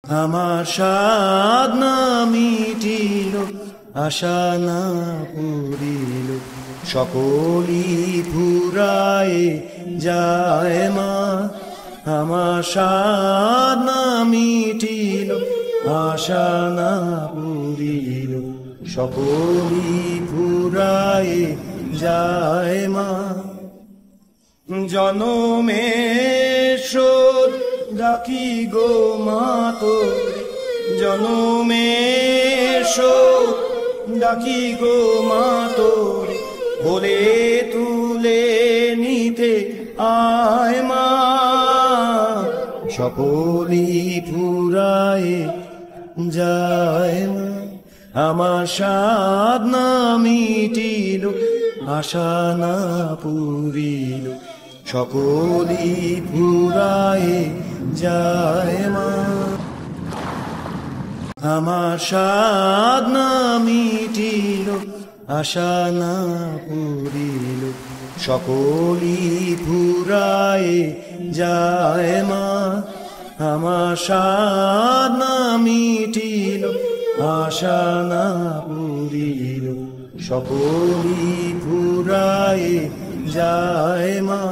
আমার সাধ না মিটিল, আশা না পুরিল, সকলি ফুরায় যায় মা। আমার সাধ না মিটিল, আশা না পুরিল, সকলি ফুরায় যায় মা। জনমের শোধ ডাকি গো মা তোরে, জনমের শোধ ডাকি গো মা তোরে, বলে তুলে নিতে আয় মা। সকলি ফুরায় যায় মা। আমার সাধ না মিটিল, আশা না পুরিল, সকলি ফুরায় যায় মা। আমার সাধ না মিটিল, আশা না পুরিল, সকলি ফুরায় যায় মা। আমার সাধ না মিটিল, আশা না পুরিল, সকলি ফুরায় যায় মা।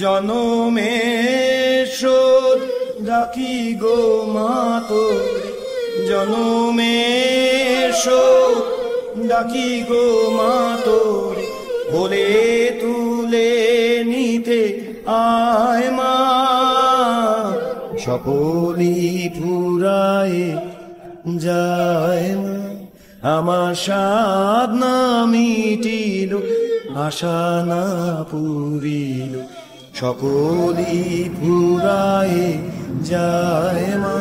জনমের শোধ ডাকি গো মা তোরে, জনমের শোধ ডাকি গো মা তোরে, বলে তুলে নিতে আয় মা। সকলি ফুরায় যায় মা। আমার সাধ না মিটিল, আশা না পুরিল, সকলি ফুরায় যায় মা।